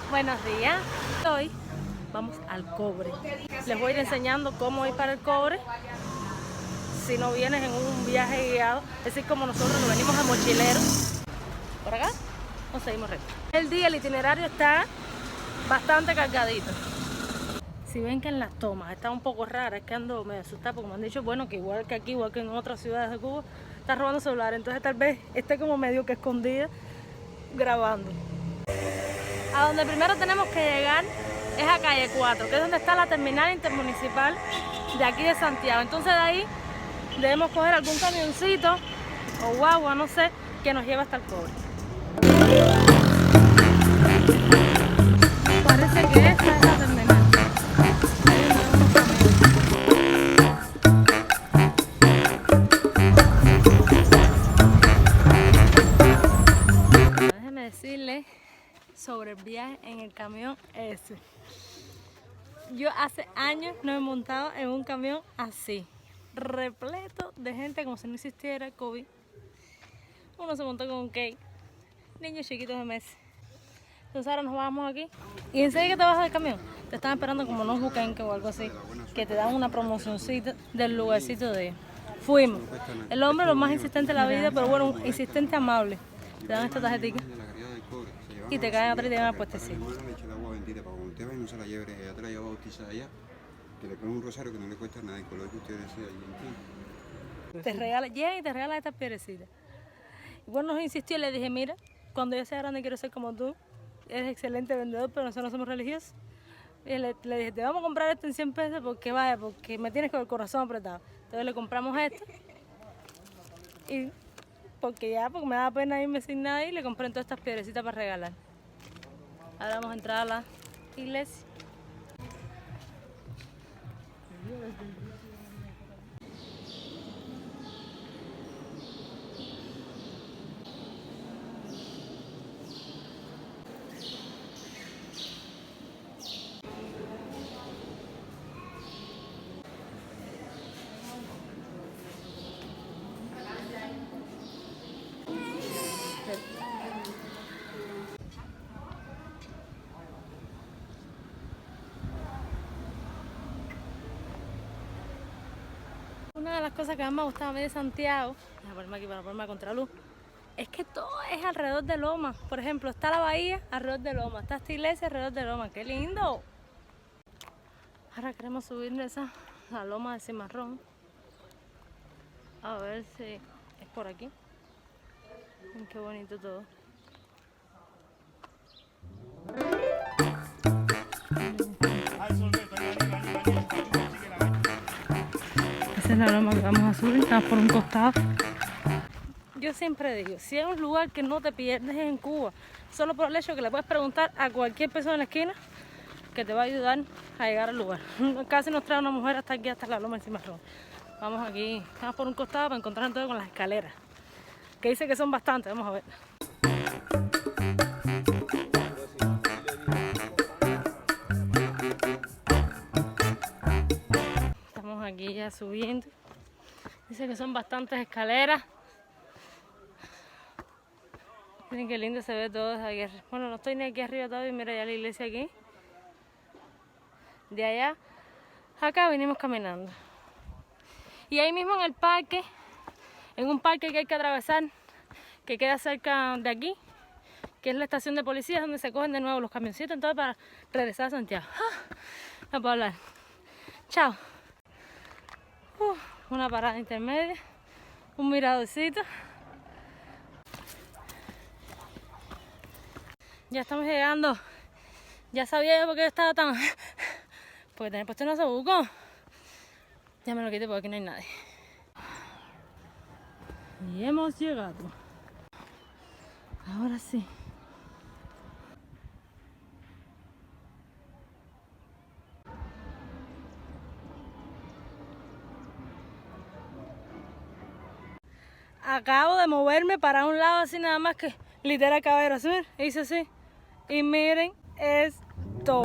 Buenos días. Hoy vamos al cobre. Les voy a ir enseñando cómo ir para el cobre. Si no vienes en un viaje guiado, es decir, como nosotros nos venimos a mochileros. Por acá nos seguimos recto. El itinerario está bastante cargadito. Si ven que en las tomas está un poco rara, es que ando medio asustada porque me han dicho, bueno, que igual que aquí, igual que en otras ciudades de Cuba, está robando celular. Entonces tal vez esté como medio que escondida grabando. A donde primero tenemos que llegar es a calle 4, que es donde está la terminal intermunicipal de aquí de Santiago. Entonces de ahí debemos coger algún camioncito o guagua, no sé, que nos lleve hasta el cobre. Parece que esta es la terminal. Déjenme decirles sobre el viaje en el camión ese. Yo hace años no he montado en un camión así, repleto de gente como si no existiera el COVID. Uno se montó con un cake, niños chiquitos de meses. Entonces ahora nos vamos aquí y enseguida que te bajas del camión te están esperando como unos bucanques o algo así, que te dan una promocioncita del lugarcito de ellos. Fuimos. El hombre lo más insistente de la vida, pero bueno, insistente amable. Te dan esta tarjetita y te caen atrás y te dan la puestecita. Usted va y no se la lleve, ella te la lleva bautizada allá, que le ponen un rosario que no le cuesta nada, el color que usted desea allí. Te regala, llega y te regala estas piedrecitas. Y bueno, nos insistió y le dije, mira, cuando yo sea grande quiero ser como tú, eres excelente vendedor, pero nosotros no somos religiosos. Y le dije, te vamos a comprar esto en 100 pesos porque vaya, porque me tienes con el corazón apretado. Entonces le compramos esto y porque me da pena irme sin nada y le compré todas estas piedrecitas para regalar. Ahora vamos a entrar a la iglesia. Una de las cosas que más me gustaba a mí de Santiago, voy a ponerme aquí para ponerme a contraluz, es que todo es alrededor de loma. Por ejemplo, está la bahía alrededor de loma, está esta iglesia alrededor de loma. ¡Qué lindo! Ahora queremos subir la loma de Cimarrón. A ver si es por aquí. Qué bonito todo. Esa es la loma que vamos a subir, estamos por un costado. Yo siempre digo, si hay un lugar que no te pierdes en Cuba, solo por el hecho que le puedes preguntar a cualquier persona en la esquina que te va a ayudar a llegar al lugar. Casi nos trae una mujer hasta aquí, hasta la loma de Cimarrón. Vamos aquí, vamos por un costado para encontrar todo con las escaleras, que dice que son bastantes, vamos a ver. Estamos aquí ya subiendo. Dice que son bastantes escaleras. Miren qué lindo se ve todo desde aquí. Bueno, no estoy ni aquí arriba todavía, mira ya la iglesia aquí. De allá, acá venimos caminando. Y ahí mismo en el parque, en un parque que hay que atravesar, que queda cerca de aquí, que es la estación de policía, donde se cogen de nuevo los camioncitos, entonces para regresar a Santiago. No puedo hablar. Chao. Una parada intermedia, un miradorcito. Ya estamos llegando. Ya sabía yo por qué estaba tan... porque tenía puesto un osobuco. Ya me lo quité porque aquí no hay nadie. Y hemos llegado. Ahora sí. Acabo de moverme para un lado así nada más que literal caballero. Así, hice así. Y miren esto.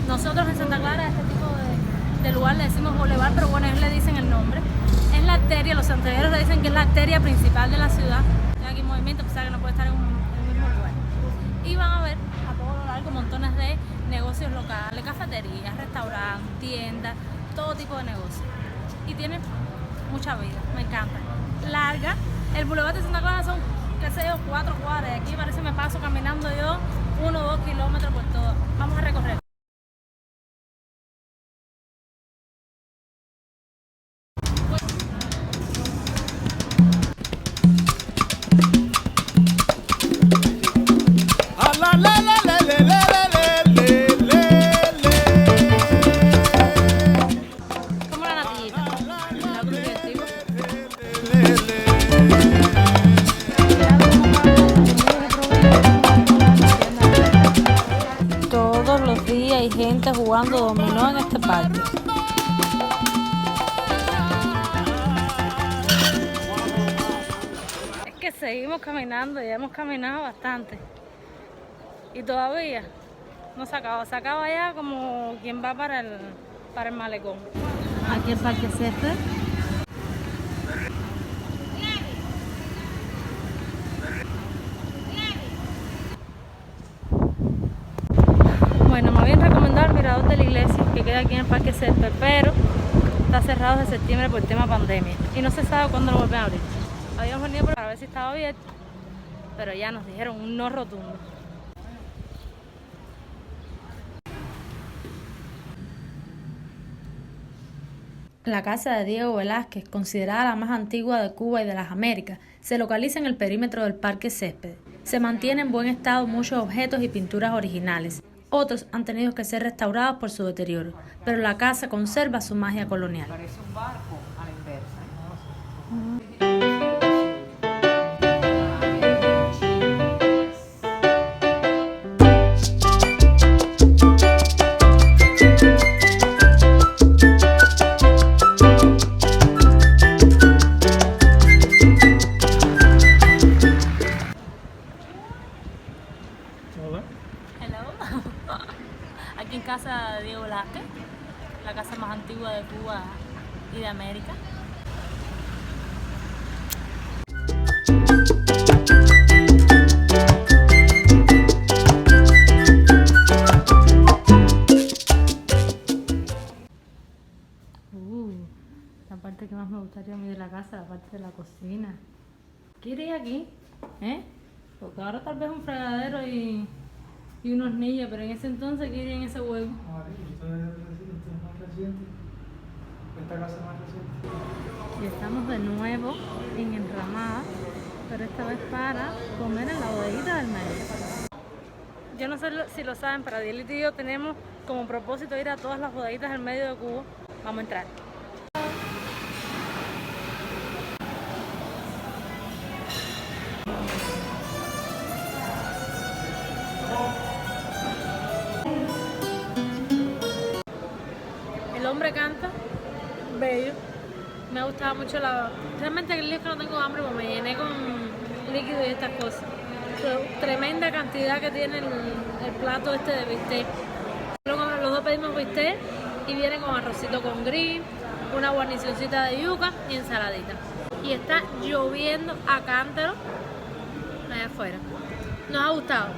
Nosotros en Santa Clara a este tipo de lugar le decimos boulevard, pero bueno, ellos le dicen el nombre. Es la arteria, los santandereanos le dicen que es la arteria principal de la ciudad. Hay aquí movimiento, pues que no puede estar en el mismo lugar. Y van a ver a todo lo largo montones de negocios locales, cafeterías, restaurantes, tiendas, todo tipo de negocios. Y tiene mucha vida, me encanta. Larga, el Boulevard de Santa Clara son, qué sé yo, 4 cuadras. Aquí parece que me paso caminando yo 1 o 2 kilómetros por todo. Vamos a recorrer. Como la natillita, la cruz. Todos los días hay gente jugando dominó en este parque. Es que seguimos caminando, ya hemos caminado bastante. Y todavía no se acaba ya como quien va para el malecón. Aquí el parque Césped. Bueno, me habían recomendado el mirador de la iglesia que queda aquí en el parque Césped, pero está cerrado desde septiembre por tema pandemia y no se sabe cuándo lo vuelven a abrir. Habíamos venido para ver si estaba abierto, pero ya nos dijeron un no rotundo. La casa de Diego Velázquez, considerada la más antigua de Cuba y de las Américas, se localiza en el perímetro del Parque Césped. Se mantiene en buen estado muchos objetos y pinturas originales. Otros han tenido que ser restaurados por su deterioro, pero la casa conserva su magia colonial. Parece un barco a la inversa. Aquí en casa de Diego Velázquez, la casa más antigua de Cuba y de América. La parte que más me gustaría a mí de la casa, la parte de la cocina. ¿Qué iría aquí? Porque ahora tal vez un fregadero y unos niños, pero en ese entonces, ¿qué iría en ese huevo? Esta casa es más reciente. Y estamos de nuevo en Enramada, pero esta vez para comer en la bodeguita del medio. Yo no sé si lo saben, pero Adielito y yo tenemos como propósito ir a todas las bodeguitas del medio de Cuba. Vamos a entrar. El hombre canta, bello. Me ha gustado mucho realmente el lío es que no tengo hambre, porque me llené con líquido y estas cosas. Pero tremenda cantidad que tiene el plato este de bistec. Los dos pedimos bistec y viene con arrocito con gris, una guarnicioncita de yuca y ensaladita. Y está lloviendo a cántaro allá afuera. Nos ha gustado.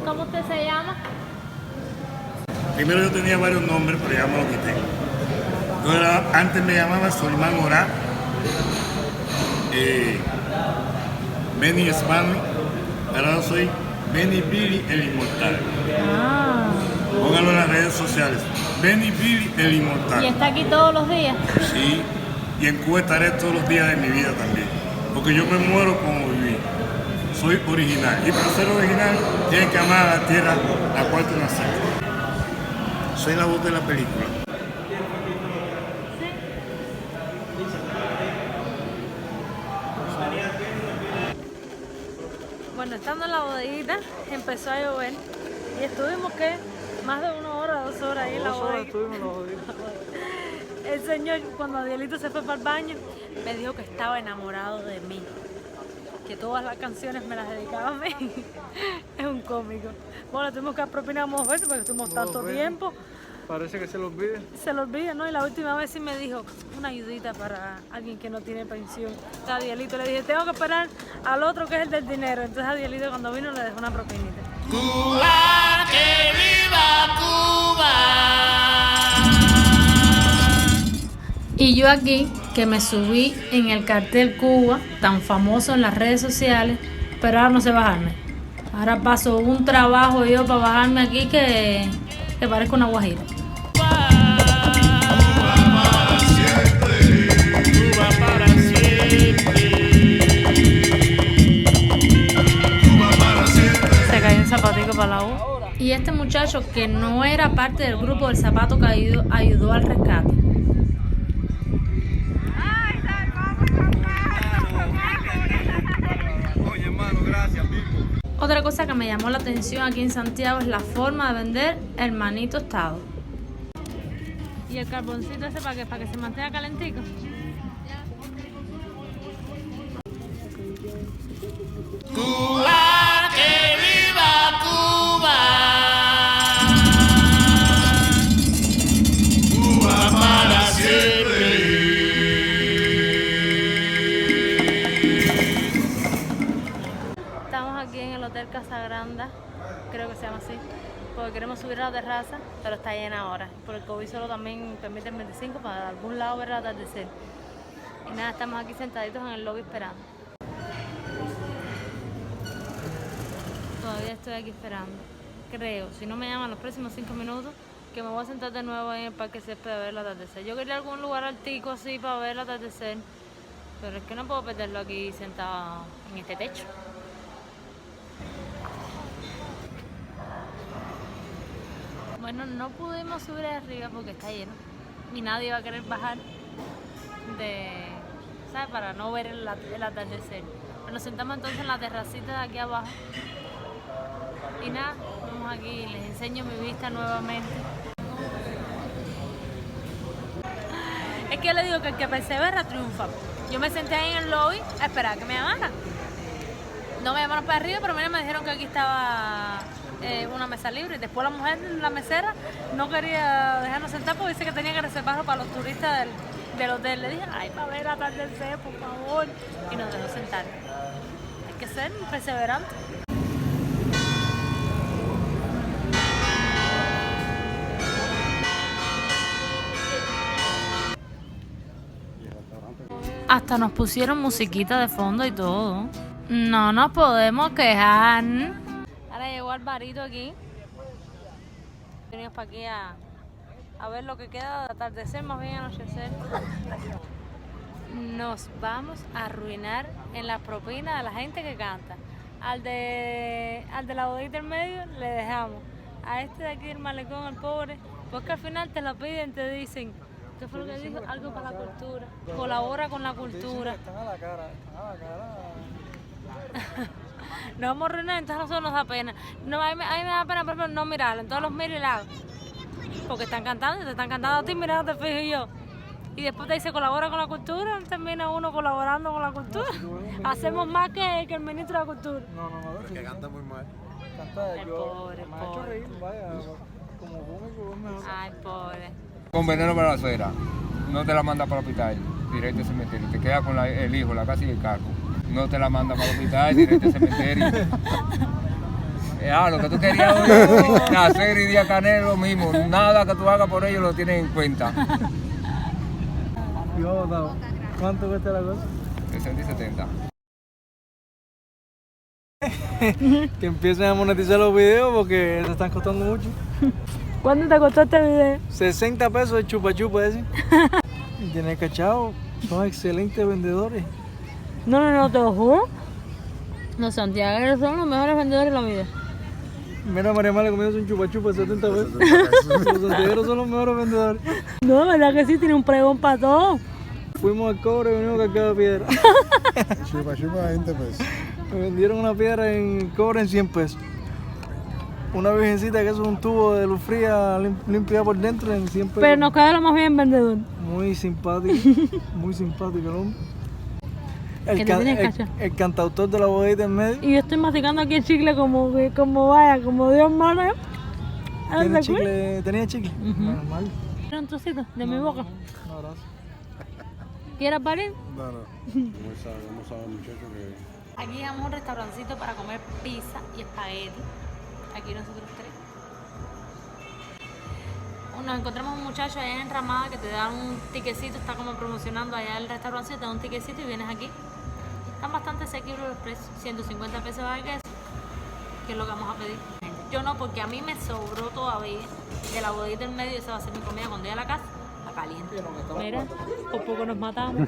¿Cómo usted se llama? Primero yo tenía varios nombres, pero ya me lo quité. Antes me llamaba Solimán Orá, Benny Esmano, ahora soy Benny Billy el Inmortal. Póngalo en las redes sociales. Benny Billy el Inmortal. ¿Y está aquí todos los días? Sí, y en Cuba estaré todos los días de mi vida también. Porque yo me muero como viví. Soy original. Y para ser original, tienes que amar a la tierra la cual tú naciste. Soy la voz de la película. Bueno, estando en la bodeguita, empezó a llover y estuvimos, ¿qué? Más de 1 hora, 2 horas ahí en la 2 horas bodeguita. estuvimos en la bodega. El señor, cuando Adielito se fue para el baño, me dijo que estaba enamorado de mí, que todas las canciones me las dedicaba a mí. Es un cómico. Bueno, tuvimos que dar propina como veces porque estuvimos tanto tiempo. Parece que se lo olvide. Se lo olvida, ¿no? Y la última vez sí me dijo una ayudita para alguien que no tiene pensión. Entonces a Adielito le dije, tengo que esperar al otro que es el del dinero. Entonces a Adielito cuando vino le dejó una propinita. Cuba, que viva Cuba. Y yo aquí, que me subí en el cartel Cuba, tan famoso en las redes sociales, pero ahora no sé bajarme. Ahora paso un trabajo yo para bajarme aquí que parezco una guajira. Cuba para siempre. Se cayó un zapatico para la U. Y este muchacho que no era parte del grupo del zapato caído ayudó al rescate. Oye, hermano, gracias, Pipo. Otra cosa que me llamó la atención aquí en Santiago es la forma de vender el maní tostado. ¿Y el carboncito ese para qué? ¿Para que se mantenga calentico? Cuba, que viva Cuba. Cuba para siempre. Estamos aquí en el Hotel Casagranda, creo que se llama así, porque queremos subir a la terraza, pero está llena ahora. Por el COVID solo también permite el 25 para algún lado ver el atardecer. Y nada, estamos aquí sentaditos en el lobby esperando. Todavía estoy aquí esperando. Creo, si no me llaman los próximos 5 minutos, que me voy a sentar de nuevo ahí en el Parque Césped a ver el atardecer. Yo quería algún lugar altico así para ver el atardecer, pero es que no puedo perderlo aquí sentado en este techo. Bueno, no pudimos subir arriba porque está lleno y nadie va a querer bajar ¿sabes? Para no ver el atardecer. Pero nos sentamos entonces en la terracita de aquí abajo y nada, vamos aquí, les enseño mi vista nuevamente. Es que yo le digo que el que persevera triunfa. Yo me senté ahí en el lobby a esperar a que me llamaran. No me llamaron para arriba, pero mira, me dijeron que aquí estaba una mesa libre. Y después la mujer, la mesera, no quería dejarnos sentar porque dice que tenía que reservarlo para los turistas del hotel. Le dije, ay, para ver atardecer, por favor. Y nos dejó sentar. Hay que ser perseverante. Hasta nos pusieron musiquita de fondo y todo. No nos podemos quejar. Ahora llegó Alvarito aquí. Venimos para aquí a ver lo que queda de atardecer, más bien anochecer. Nos vamos a arruinar en la propina de la gente que canta. Al de la bodeguita del medio le dejamos. A este de aquí del malecón, al pobre, porque al final te lo piden, te dicen, ¿qué fue lo que dijo? Algo para la cultura. Colabora con la cultura. Están a la cara, Nos vamos a arruinar, entonces a nosotros nos da pena. No, a mí me da pena, por ejemplo, no mirarlo. Entonces los miro y le hago. Porque están cantando, te están cantando a ti, mirando, te fijo yo. Y después te dice colabora con la cultura, termina uno colaborando con la cultura. Hacemos más que el ministro de la cultura. No, Porque canta muy mal. Canta El yo. pobre, Me ha hecho pobre. reír, vaya. Como cómico es mejor. Ay, pobre. Con veneno para la suegra, no te la manda para el hospital, directo al cementerio. Te queda con el hijo, la casa y el carro. No te la manda para el hospital, directo al cementerio. Lo que tú querías hoy, hacer y día Canel lo mismo. Nada que tú hagas por ellos lo tienes en cuenta. Y vamos, vamos. ¿Cuánto cuesta la cosa? 60 y 70. Que empiecen a monetizar los videos porque se están costando mucho. ¿Cuánto te costó este video? 60 pesos de chupa chupa ese. Y tienes cachado, son excelentes vendedores. No, te lo juro. Los santiagueros son los mejores vendedores de la vida. Mira, María Mala comiendo un chupa chupa 70 pesos. Los santiagueros son los mejores vendedores. No, verdad que sí, tiene un pregón para todo. Fuimos al cobre y venimos cargados de piedra. Chupa chupa 20 pesos. Me vendieron una piedra en cobre en 100 pesos. Una virgencita que es un tubo de luz fría limpia por dentro en 100 pesos. Pero nos queda lo más bien vendedor. Muy simpático, muy simpático el hombre. Que te tienes cacha. El cantautor de la bodega en medio. Y yo estoy masticando aquí el chicle como vaya, como Dios manda. ¿Tenía chicle? Normal. Era un trocito de mi boca. No, gracias. ¿Quieres parir? No, no. Vamos a ver, muchachos, que... Aquí llegamos a un restaurancito para comer pizza y espagueti. Aquí nosotros tres. Nos encontramos un muchacho allá en Ramada que te da un tiquecito, está como promocionando allá el restaurancito, te da un tiquecito y vienes aquí. Están bastante asequibles los precios, 150 pesos al queso, que es lo que vamos a pedir. Yo no, porque a mí me sobró todavía de la bodita del medio y esa va a ser mi comida cuando llegue a la casa, la caliente. Mira, por poco nos matamos.